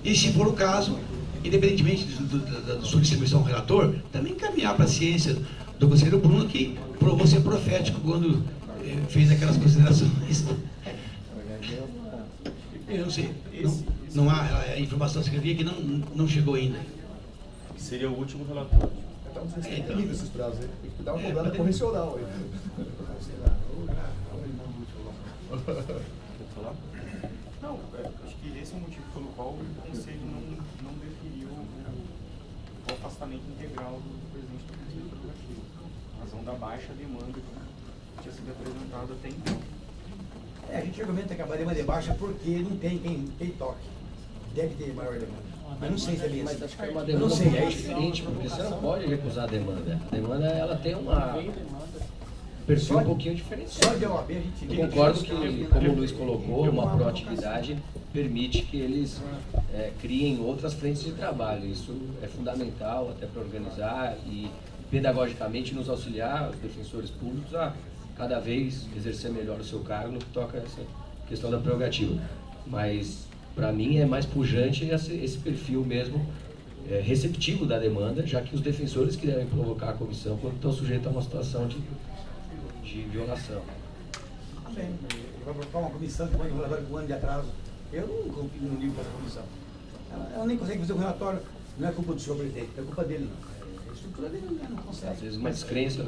Speaker 1: E se for o caso, independentemente da sua distribuição ao relator, também encaminhar para a ciência do conselheiro Bruno, que provou ser profético quando fez aquelas considerações. Eu não sei, não há a informação da secretaria que não chegou ainda.
Speaker 2: Seria o último relatório.
Speaker 7: Então, vocês têm terrível esses prazos aí. Tem que dar uma rodada correcional aí.
Speaker 2: Quer falar?
Speaker 8: Não, acho que esse é o motivo pelo qual o Conselho não definiu o afastamento integral do presidente do Conselho Prerrogativo. A razão da baixa demanda que tinha sido apresentada até então.
Speaker 4: A gente argumenta que a demanda é baixa porque não tem quem toque. Deve ter maior demanda. Mas não sei se é bem assim.
Speaker 3: Mas acho que é uma
Speaker 4: Eu
Speaker 3: demanda
Speaker 4: não sei,
Speaker 3: muito diferente, porque você não pode recusar a demanda. A demanda, ela tem uma perfil um pouquinho diferente.
Speaker 4: Só de OAB a gente...
Speaker 3: Eu concordo que, como o Luiz colocou, uma proatividade permite que eles criem outras frentes de trabalho. Isso é fundamental até para organizar e pedagogicamente nos auxiliar, os defensores públicos, a cada vez exercer melhor o seu cargo no que toca a essa questão da prerrogativa. Mas, para mim, é mais pujante esse perfil mesmo receptivo da demanda, já que os defensores que devem provocar a comissão quando estão sujeitos a uma situação de violação.
Speaker 4: Bem, vai provocar uma comissão que manda um relatório com um ano de atraso. Eu não confio no livro dessa comissão. Ela nem consegue fazer um relatório, não é culpa do senhor presidente, é culpa dele não. A estrutura dele não consegue.
Speaker 3: Às vezes uma descrença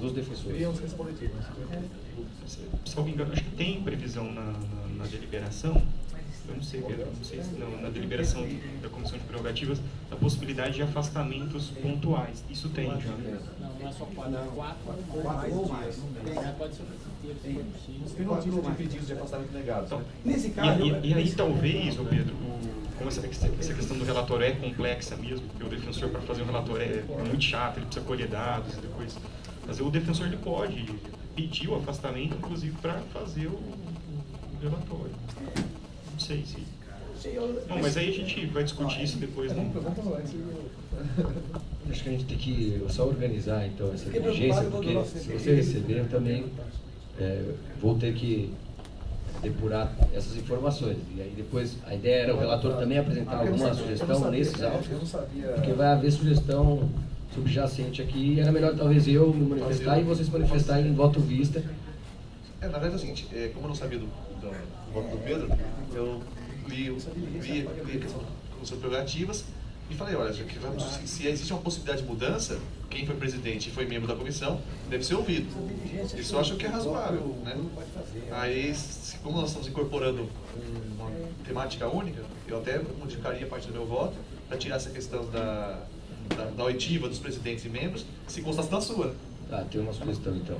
Speaker 3: dos defensores.
Speaker 8: Se não me engano, acho que tem previsão na deliberação, eu não sei, Pedro, não sei se na deliberação da Comissão de Prerrogativas, a possibilidade de afastamentos pontuais. Isso tem já.
Speaker 9: Não é só 4,
Speaker 4: 4 ou mais.
Speaker 9: Pode ser o inteiro.
Speaker 7: Tem notícia de pedidos de afastamento negados.
Speaker 8: Então,
Speaker 4: Nesse caso...
Speaker 8: E aí talvez, ô Pedro, como essa questão do relatório é complexa mesmo, porque o defensor para fazer um relatório é muito chato, ele precisa colher dados e depois... Mas o defensor ele pode pedir o afastamento, inclusive, para fazer o relatório. Não sei se... Não, mas aí a gente vai discutir isso depois. Né?
Speaker 3: Acho que a gente tem que só organizar então essa diligência, porque se você receber, eu também vou ter que depurar essas informações. E aí depois a ideia era o relator também apresentar alguma sugestão nesses autos, porque vai haver sugestão subjacente aqui, era melhor talvez eu me manifestar e vocês manifestarem em voto vista.
Speaker 6: Na verdade é o seguinte, como eu não sabia do voto do Pedro, eu li a questão das prerrogativas e falei, olha, se existe uma possibilidade de mudança, quem foi presidente e foi membro da comissão deve ser ouvido. Isso eu acho que é razoável, né? Aí, como nós estamos incorporando uma temática única, eu até modificaria a parte do meu voto para tirar essa questão da oitiva dos presidentes e membros, se constasse da sua.
Speaker 3: Tá, tem uma sugestão então.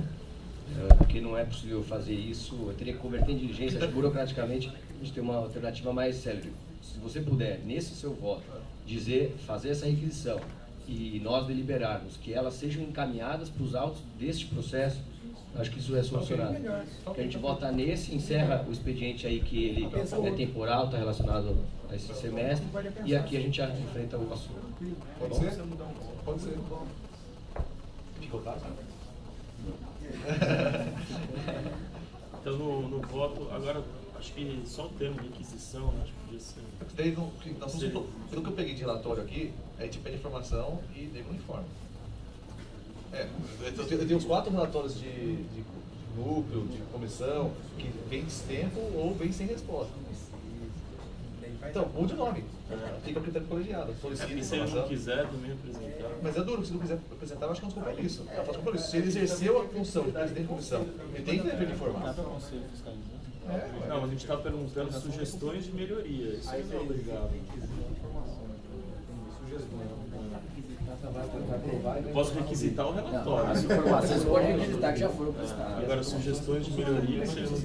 Speaker 3: Porque não é possível fazer isso, eu teria que converter em diligência, acho que burocraticamente a gente tem uma alternativa mais célere. Se você puder, nesse seu voto, fazer essa requisição e nós deliberarmos que elas sejam encaminhadas para os autos deste processo, acho que isso é solucionado. Porque a gente vota nesse, encerra o expediente aí que ele é temporal, está relacionado a esse semestre, e aqui a gente já enfrenta o assunto.
Speaker 6: Pode ser? Pode ser.
Speaker 7: Ficou claro?
Speaker 2: Então, no voto, agora, acho que só o termo requisição, né? Acho que podia ser.
Speaker 6: Pelo que eu peguei de relatório aqui, a gente pede informação e nego não informa. Eu tenho uns 4 relatórios de núcleo, de comissão, que vem de tempo ou vem sem resposta. Então, mude o nome. Fica a critério colegiado. Solicita
Speaker 2: E se ele não quiser também apresentar.
Speaker 6: Mas é duro, se não quiser apresentar, eu acho que é um compromisso. Se ele exerceu a função de presidente de comissão, ele tem que dever informar.
Speaker 9: Dá para o conselho fiscalizar?
Speaker 2: Não, mas a gente está perguntando sugestões de melhoria. Isso aí não é obrigado. Posso requisitar o relatório.
Speaker 10: As informações podem requisitar que já foram prestadas.
Speaker 2: Agora, sugestões de melhoria, você não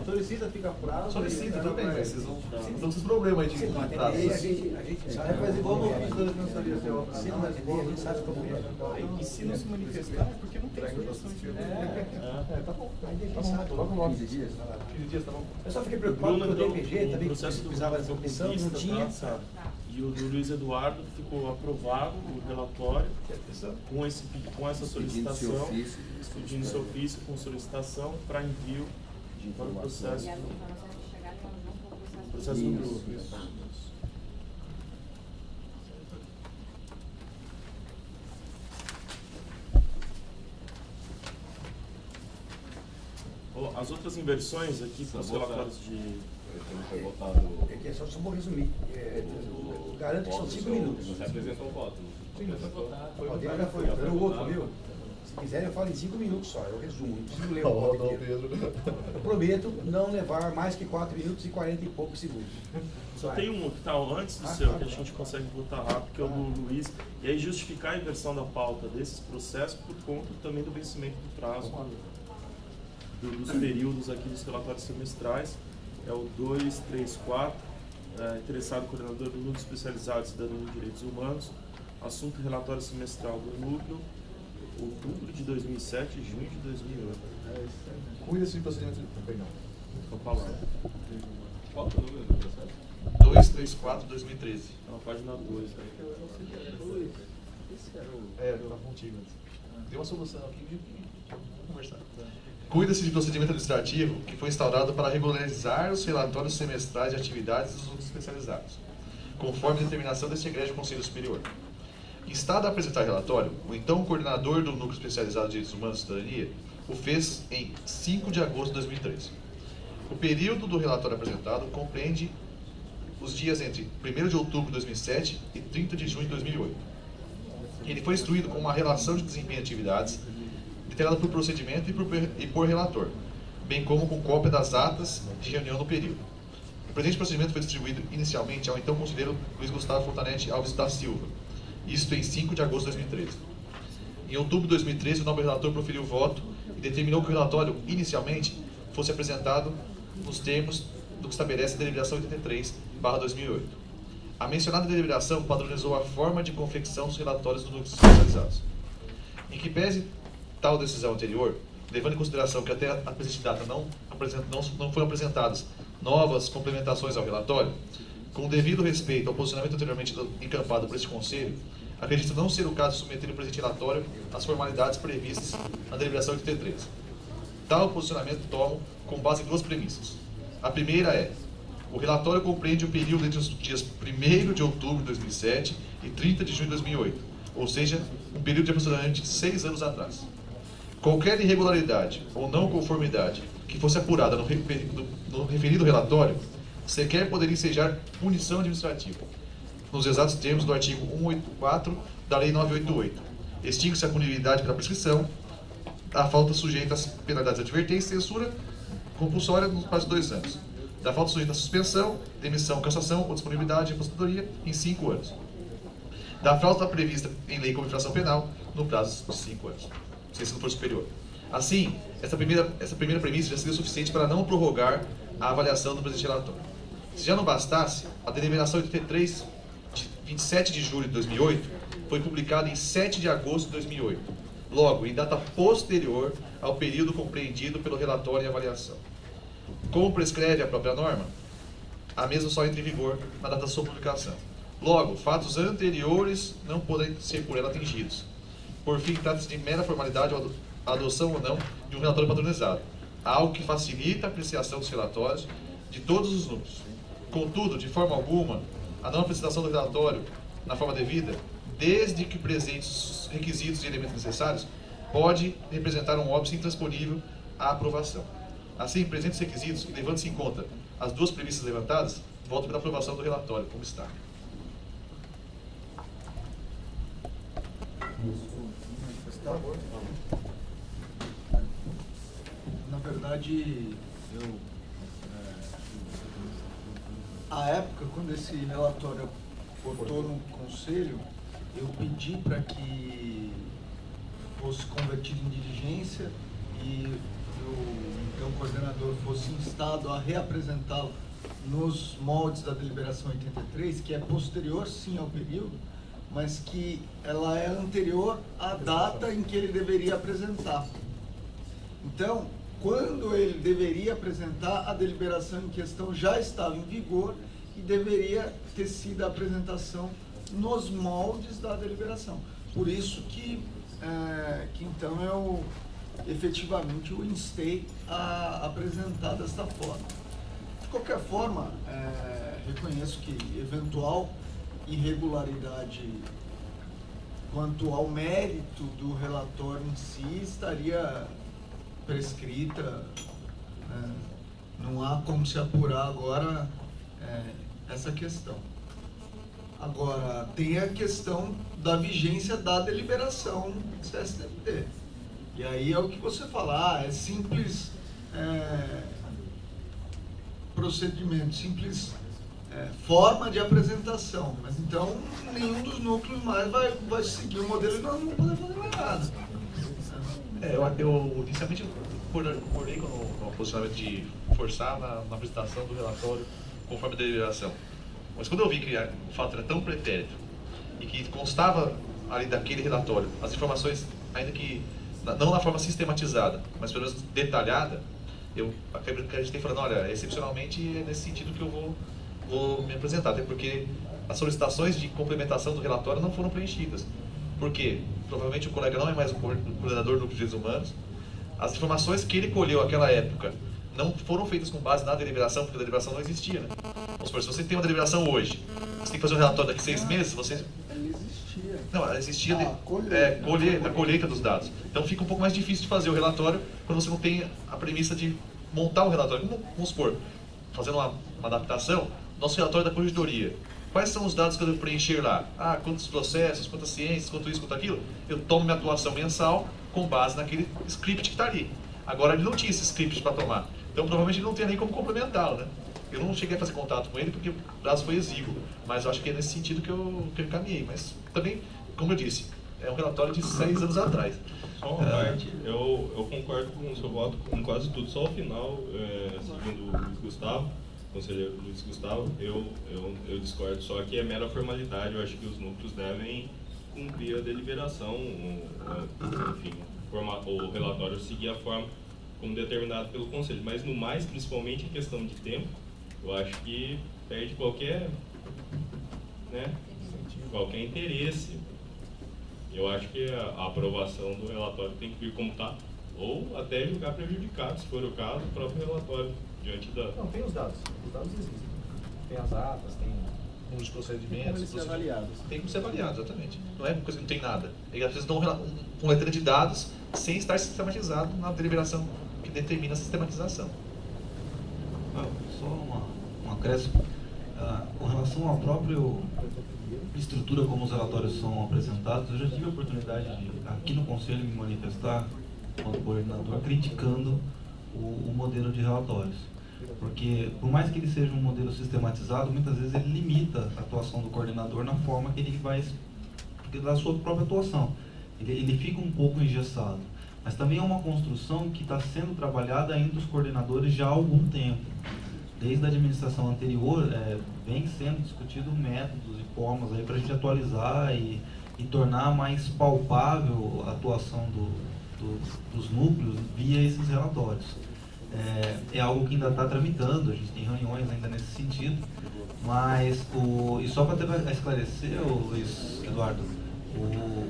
Speaker 4: Solicita, fica apurado.
Speaker 6: Solicita também, mas vocês não estão com esses problemas aí de prazo.
Speaker 4: A gente sabe, mas igual no ofício da defensoria, se eu assino, mas a gente sabe como é.
Speaker 7: E se não se manifestar, é porque não tem sugestões.
Speaker 6: Tá bom.
Speaker 4: Aí a gente sabe. Logo 15 dias.
Speaker 6: 15 dias, tá bom.
Speaker 4: Eu só fiquei preocupado com o DPG também, que
Speaker 2: processo
Speaker 4: precisava dessa comissão, não tinha.
Speaker 2: E o do Luiz Eduardo ficou aprovado o relatório com essa solicitação, pedindo seu ofício com solicitação para envio para o processo do grupo. As outras inversões aqui para os relatórios de...
Speaker 4: É que só vou resumir. Garanto que são 5 minutos.
Speaker 11: Você apresentou o voto.
Speaker 4: O dele já foi. Era o outro, viu? Se quiser, eu falo em 5 minutos só. Eu resumo. Não preciso ler o voto inteiro. Eu prometo não levar mais que 4 minutos e 40 e poucos segundos.
Speaker 2: Só tem um que está antes do seu, que a gente consegue votar rápido, que é o do Luiz. E aí justificar a inversão da pauta desses processos por conta também do vencimento do prazo dos períodos aqui dos relatórios semestrais. É o 234, interessado coordenador do Núcleo Especializado de Cidadania e Direitos Humanos, assunto relatório semestral do Núcleo, outubro de 2007 e junho de 2008.
Speaker 6: Cuida-se de procedimento de... Perdão.
Speaker 2: Vou falar.
Speaker 11: Qual é o número do processo?
Speaker 6: 234/2013.
Speaker 2: É na página 2.
Speaker 6: Tá contigo. Tem uma solução aqui, vamos conversar. Cuida-se de procedimento administrativo que foi instaurado para regularizar os relatórios semestrais de atividades dos núcleos especializados, conforme a determinação deste egrégio Conselho Superior. Instado a apresentar relatório, o então coordenador do Núcleo Especializado de Direitos Humanos e Cidadania o fez em 5 de agosto de 2013. O período do relatório apresentado compreende os dias entre 1º de outubro de 2007 e 30 de junho de 2008. Ele foi instruído com uma relação de desempenho de atividades literada por procedimento e por relator, bem como com cópia das atas de reunião do período. O presente procedimento foi distribuído inicialmente ao então conselheiro Luiz Gustavo Fontanete Alves da Silva, isto em 5 de agosto de 2013. Em outubro de 2013, o nobre relator proferiu o voto e determinou que o relatório, inicialmente, fosse apresentado nos termos do que estabelece a deliberação 83/2008. A mencionada deliberação padronizou a forma de confecção dos relatórios dos núcleos especializados. Em que pese tal decisão anterior, levando em consideração que até a presente data não foram apresentadas novas complementações ao relatório, com o devido respeito ao posicionamento anteriormente encampado por este Conselho, acredito não ser o caso de submeter o presente relatório às formalidades previstas na deliberação 83. Tal posicionamento tomo com base em 2 premissas. A primeira é: o relatório compreende o período entre os dias 1º de outubro de 2007 e 30 de junho de 2008, ou seja, um período de aproximadamente 6 anos atrás. Qualquer irregularidade ou não conformidade que fosse apurada no referido relatório sequer poderia ensejar punição administrativa, nos exatos termos do artigo 184 da Lei 988. Extingue-se a punibilidade pela prescrição, a falta sujeita às penalidades de advertência e censura compulsória no prazo de 2 anos. Da falta sujeita à suspensão, demissão, cassação ou disponibilidade de aposentadoria em 5 anos. Da falta prevista em lei como infração penal no prazo de 5 anos, se não for superior. Assim, essa primeira premissa já seria suficiente para não prorrogar a avaliação do presente relatório. Se já não bastasse, a deliberação 83, de 27 de julho de 2008, foi publicada em 7 de agosto de 2008, logo, em data posterior ao período compreendido pelo relatório e avaliação. Como prescreve a própria norma, a mesma só entra em vigor na data da sua publicação. Logo, fatos anteriores não podem ser por ela atingidos. Por fim, trata-se de mera formalidade a adoção ou não de um relatório padronizado, algo que facilita a apreciação dos relatórios de todos os núcleos. Contudo, de forma alguma, a não apresentação do relatório na forma devida, desde que presentes os requisitos e elementos necessários, pode representar um óbice intransponível à aprovação. Assim, presentes os requisitos e levando-se em conta as duas premissas levantadas, voto pela aprovação do relatório, como está.
Speaker 12: Na verdade, à época, quando esse relatório votou no Conselho, eu pedi para que fosse convertido em diligência e o coordenador fosse instado a reapresentá-lo nos moldes da deliberação 83, que é posterior, sim, ao período, mas que ela é anterior à data em que ele deveria apresentar. Então, quando ele deveria apresentar, a deliberação em questão já estava em vigor e deveria ter sido a apresentação nos moldes da deliberação. Por isso que então eu efetivamente o instei a apresentar desta forma. De qualquer forma, reconheço que eventual irregularidade quanto ao mérito do relatório em si estaria prescrita, não há como se apurar agora essa questão. Agora, tem a questão da vigência da deliberação do CSDP. E aí é o que você fala, é simples procedimento, simples forma de apresentação. Mas então, nenhum dos núcleos mais vai seguir o modelo e nós não vamos poder fazer mais nada.
Speaker 6: Eu inicialmente concordei com o posicionamento de forçar na apresentação do relatório conforme a deliberação. Mas quando eu vi que o fato era tão pretérito e que constava ali daquele relatório as informações, ainda que não na forma sistematizada, mas pelo menos detalhada, eu acreditei falando, olha, excepcionalmente é nesse sentido que eu vou me apresentar, até porque as solicitações de complementação do relatório não foram preenchidas. Por quê? Provavelmente o colega não é mais o coordenador do Núcleo de Direitos Humanos. As informações que ele colheu naquela época não foram feitas com base na deliberação, porque a deliberação não existia, né? Vamos supor, se você tem uma deliberação hoje, você tem que fazer um relatório daqui a 6 meses, você...
Speaker 12: Ela existia.
Speaker 6: Não, ela existia
Speaker 12: A
Speaker 6: colheita dos dados. Então fica um pouco mais difícil de fazer o relatório quando você não tem a premissa de montar o relatório. Vamos supor, fazendo uma adaptação, nosso relatório da corregedoria. Quais são os dados que eu devo preencher lá? Quantos processos, quantas ciências, quanto isso, quanto aquilo? Eu tomo minha atuação mensal com base naquele script que está ali. Agora, ele não tinha esse script para tomar. Então, provavelmente, ele não tinha nem como complementá-lo, né? Eu não cheguei a fazer contato com ele porque o prazo foi exíguo. Mas eu acho que é nesse sentido que eu encaminhei. Mas também, como eu disse, é um relatório de 6 anos atrás.
Speaker 11: Só uma parte, eu concordo com o seu voto com quase tudo. Só o final, seguindo o Luiz Gustavo, conselheiro Luiz Gustavo, eu discordo, só que é mera formalidade. Eu acho que os núcleos devem cumprir a deliberação, enfim, o relatório seguir a forma como determinado pelo Conselho. Mas no mais, principalmente em questão de tempo, eu acho que perde qualquer interesse. Eu acho que a aprovação do relatório tem que vir como está, ou até julgar prejudicado, se for o caso, o próprio relatório diante da...
Speaker 7: Não, tem os dados existem. Tem as atas, tem
Speaker 6: os procedimentos.
Speaker 7: Tem como ser avaliados.
Speaker 6: Tem como ser avaliados, exatamente. Não é uma coisa que não tem nada. Eles às vezes dão com letra de dados sem estar sistematizado na deliberação que determina a sistematização.
Speaker 1: Só um acréscimo. Com relação à própria estrutura como os relatórios são apresentados, eu já tive a oportunidade de, aqui no Conselho, me manifestar, quanto coordenador, criticando o modelo de relatórios. Porque, por mais que ele seja um modelo sistematizado, muitas vezes ele limita a atuação do coordenador na forma que ele vai, da sua própria atuação. Ele fica um pouco engessado. Mas também é uma construção que está sendo trabalhada entre os coordenadores já há algum tempo. Desde a administração anterior, vem sendo discutido métodos e formas para a gente atualizar e tornar mais palpável a atuação dos núcleos via esses relatórios.
Speaker 5: é algo que ainda está tramitando, a gente tem reuniões ainda nesse sentido, mas e só para esclarecer, Luiz Eduardo,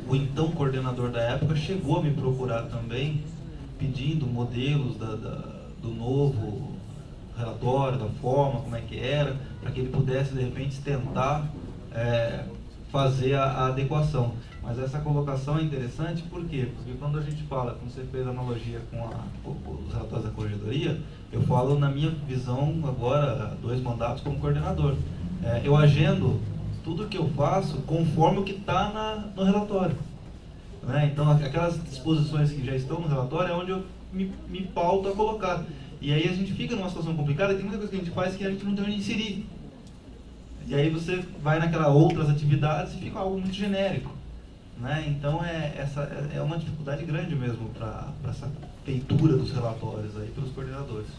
Speaker 5: o então coordenador da época chegou a me procurar também, pedindo modelos do novo relatório, da forma, como é que era, para que ele pudesse, de repente, tentar fazer a adequação. Mas essa colocação é interessante, por quê? Porque quando a gente fala, como você fez a analogia com os relatórios da corregedoria, eu falo na minha visão agora, 2 mandatos como coordenador. Eu agendo tudo que eu faço conforme o que está no relatório. Né? Então, aquelas disposições que já estão no relatório é onde eu me pauto a colocar. E aí a gente fica numa situação complicada e tem muita coisa que a gente faz que a gente não tem onde inserir. E aí você vai naquelas outras atividades e fica algo muito genérico. Né? Então essa é uma dificuldade grande mesmo para essa feitura dos relatórios aí pelos coordenadores.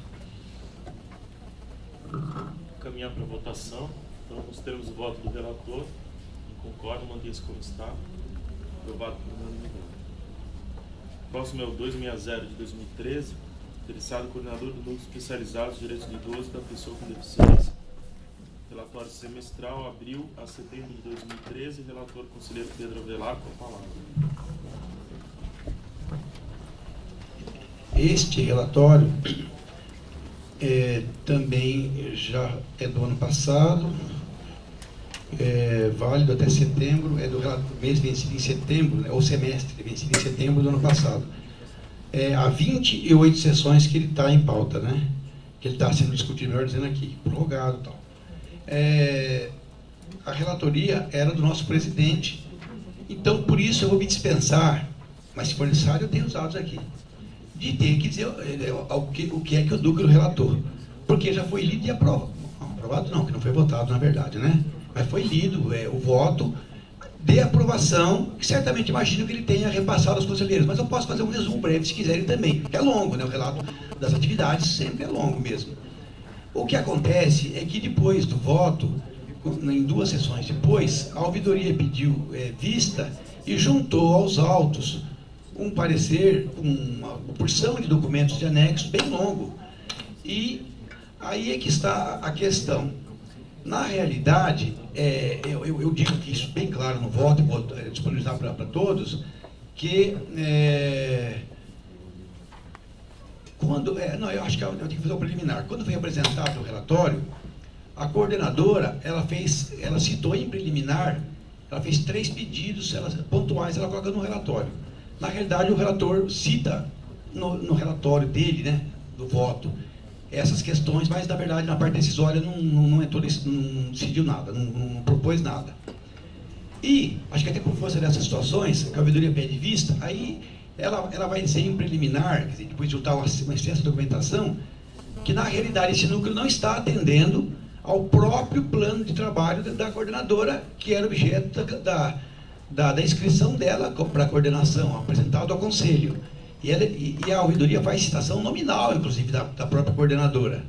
Speaker 2: Caminhar para a votação. Então, nós temos o voto do relator. Quem concorda, mantém-se como está. Aprovado por unanimidade. Próximo é o 260 de 2013. Interessado coordenador do Núcleo Especializado de Direitos do Idoso e da Pessoa com Deficiência. Relatório semestral, abril a setembro de 2013. Relator conselheiro Pedro Avelar, com a palavra.
Speaker 1: Este relatório também já é do ano passado, válido até setembro, é do mês vencido em setembro, né, ou semestre vencido em setembro do ano passado. Há 28 sessões que ele está em pauta, né? Que ele está sendo discutido, melhor dizendo aqui, prorrogado e tal. A relatoria era do nosso presidente, então por isso eu vou me dispensar, mas se for necessário eu tenho os dados aqui, de ter que dizer o que é que o núcleo relator, porque já foi lido e aprovado. Não, aprovado não, que não foi votado na verdade, né? Mas foi lido o voto de aprovação, que certamente imagino que ele tenha repassado aos conselheiros, mas eu posso fazer um resumo breve se quiserem também, porque é longo, né? O relato das atividades sempre é longo mesmo. O que acontece é que depois do voto, em 2 sessões depois, a ouvidoria pediu vista e juntou aos autos um parecer, uma porção de documentos de anexo bem longo. E aí é que está a questão. Na realidade, eu digo que isso bem claro no voto, e vou disponibilizar para todos, que eu acho que eu tenho que fazer o preliminar. Quando foi apresentado o relatório, a coordenadora, ela citou em preliminar, ela fez 3 pedidos pontuais, ela coloca no relatório. Na realidade, o relator cita no relatório dele, né, do voto, essas questões, mas na verdade na parte decisória não decidiu nada, não propôs nada. E acho que até por força dessas situações, que a ouvidoria pede vista, aí ela vai dizer em preliminar, quer dizer, depois de juntar uma extensa documentação, que na realidade esse núcleo não está atendendo ao próprio plano de trabalho da coordenadora, que era objeto da inscrição dela para a coordenação, apresentado ao conselho. E a ouvidoria faz citação nominal, inclusive, da própria coordenadora.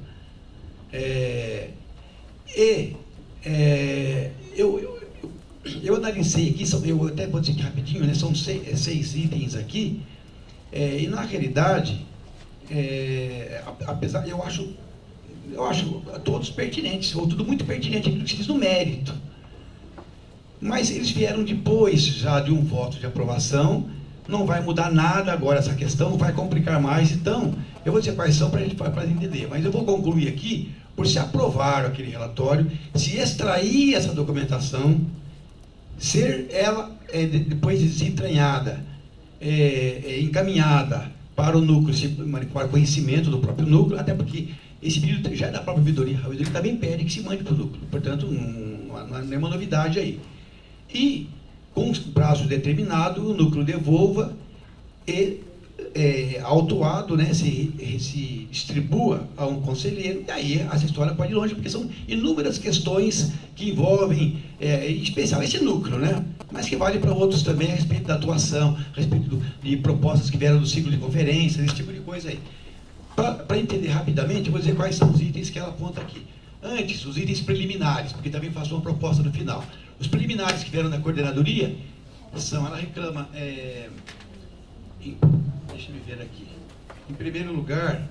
Speaker 1: Eu analisei aqui, eu até vou dizer aqui rapidinho, né, são 6 itens aqui, e na realidade, apesar, eu acho todos pertinentes, ou tudo muito pertinente aquilo que se diz no mérito. Mas eles vieram depois já de um voto de aprovação, não vai mudar nada agora essa questão, não vai complicar mais, então, eu vou dizer quais são para a gente entender, mas eu vou concluir aqui, por se aprovar aquele relatório, se extrair essa documentação, ser ela, depois desentranhada, encaminhada para o núcleo, para conhecimento do próprio núcleo, até porque esse pedido já é da própria ouvidoria, a ouvidoria também pede que se mande para o núcleo, portanto, não há nenhuma novidade aí. E, com prazo determinado, o núcleo devolva e, autuado, né, se distribua a um conselheiro, e aí essa história pode ir longe, porque são inúmeras questões que envolvem, em especial esse núcleo, né, mas que vale para outros também, a respeito da atuação, a respeito de propostas que vieram do ciclo de conferências, esse tipo de coisa aí. Para entender rapidamente, eu vou dizer quais são os itens que ela aponta aqui. Antes, os itens preliminares, porque também faço uma proposta no final. Os preliminares que vieram da coordenadoria são, ela reclama, deixa eu ver aqui, em primeiro lugar,